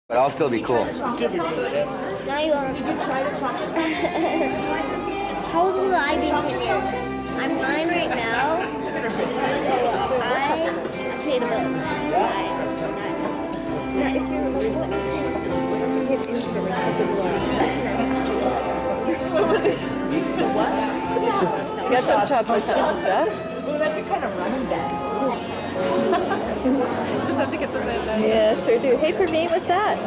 But I'll still be cool. Now you won't. How old will I be in 10 years? I'm 9 right now, so I paid about 9. Get that chocolate stuff. Well, that'd be kind of running back. Just have to get the red. Yeah, sure do. Hey, Praveen, what's that?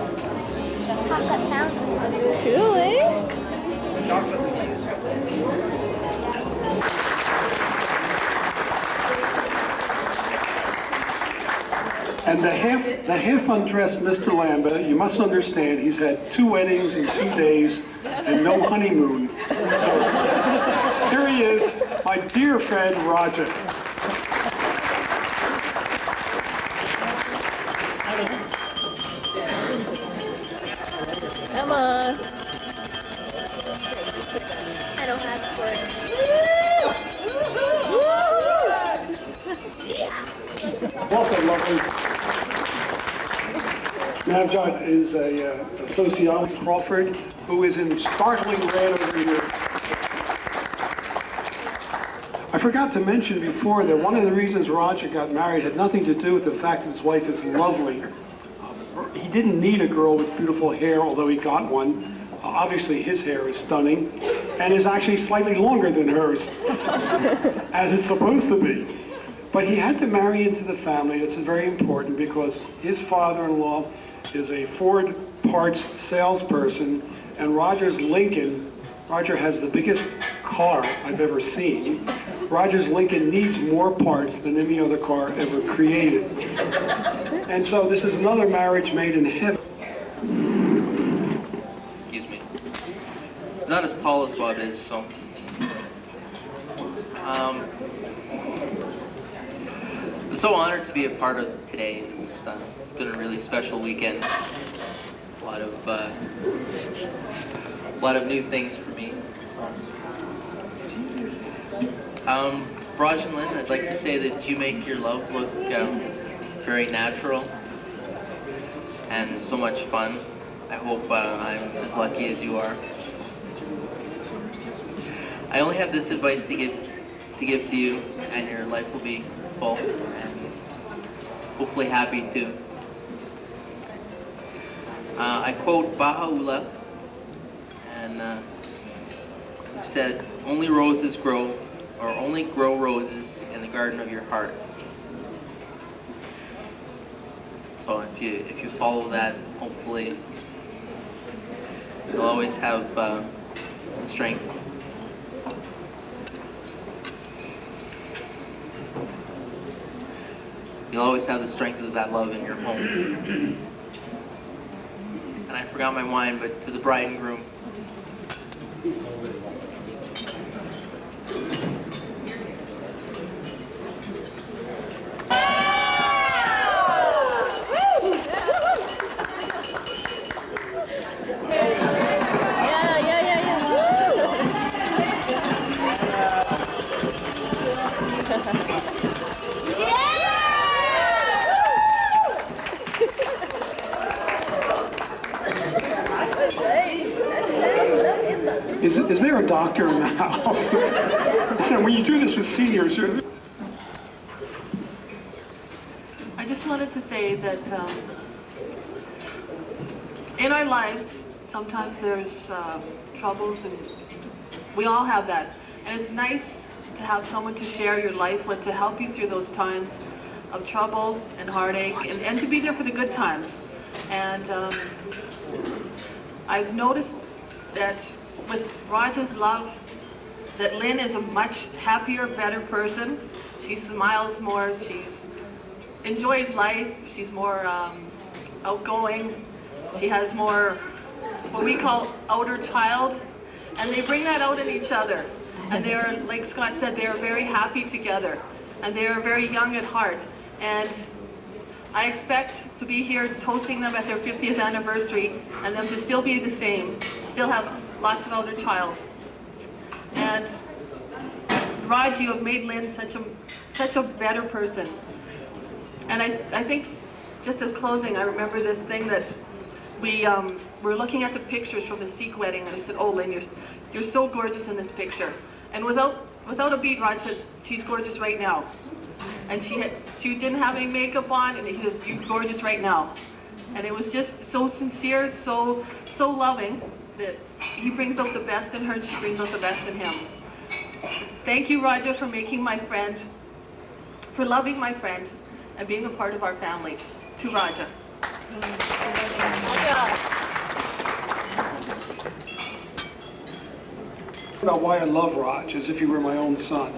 chocolate fountain. Cool, eh? And the half undressed Mr. Lambda, you must understand, he's had 2 weddings in 2 days and no honeymoon. So here he is, my dear friend Roger. Come on. I don't have words. Also lovely. Navjot is a sociologist, Crawford, who is in startling red over here. I forgot to mention before that one of the reasons Roger got married had nothing to do with the fact that his wife is lovely. He didn't need a girl with beautiful hair, although he got one. Obviously his hair is stunning and is actually slightly longer than hers, as it's supposed to be. But he had to marry into the family. This is very important because his father-in-law is a Ford parts salesperson, and Roger has the biggest car I've ever seen. Roger's Lincoln needs more parts than any other car ever created. And so this is another marriage made in heaven. Excuse me. I'm not as tall as Bob is, so... I'm so honored to be a part of today. It's been a really special weekend. A lot of new things for me. Raj and Lynn, I'd like to say that you make your love look very natural and so much fun. I hope I'm as lucky as you are. I only have this advice to give to you, and your life will be full and hopefully happy too. I quote Baha'u'llah, and who said, "Only roses grow, or only grow roses in the garden of your heart." So if you follow that, hopefully you'll always have the strength. You'll always have the strength of that love in your home. And I forgot my wine, but to the bride and groom. Is there a doctor in the house? When you do this with seniors, I just wanted to say that in our lives, sometimes there's troubles, and we all have that. And it's nice to have someone to share your life with, to help you through those times of trouble and heartache, and to be there for the good times. And I've noticed that with Raj's love, that Lynn is a much happier, better person. She smiles more, she enjoys life, she's more outgoing, she has more what we call outer child, and they bring that out in each other. And they're, like Scott said, they are very happy together, and they are very young at heart. And I expect to be here toasting them at their 50th anniversary, and them to still be the same, still have lots of outer child. And Raj, you have made Lynn such a better person. And I think, just as closing, I remember this thing that we were looking at the pictures from the Sikh wedding, and I said, "Oh, Lynn, you're so gorgeous in this picture." And without a beat, Raj said, "She's gorgeous right now." And she didn't have any makeup on, and he says, "You're gorgeous right now." And it was just so sincere, so loving, that he brings out the best in her, and she brings out the best in him. Thank you, Raja, for making my friend, for loving my friend, and being a part of our family. To Raja. About why I love Raj, as if he were my own son.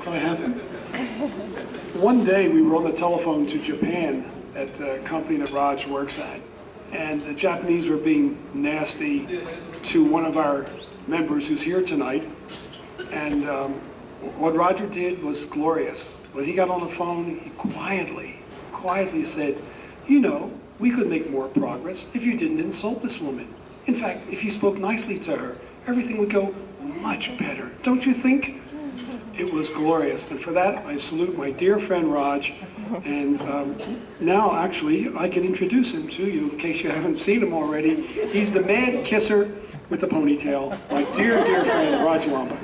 Could I have him? One day we were on the telephone to Japan at a company that Raj works at, and the Japanese were being nasty to one of our members who's here tonight, and what Roger did was glorious. When he got on the phone, he quietly said, "You know, we could make more progress if you didn't insult this woman. In fact, if you spoke nicely to her, everything would go much better. Don't you think?" It was glorious, and for that I salute my dear friend Raj, and now actually I can introduce him to you in case you haven't seen him already. He's the mad kisser with the ponytail, my dear friend Raj Lamba.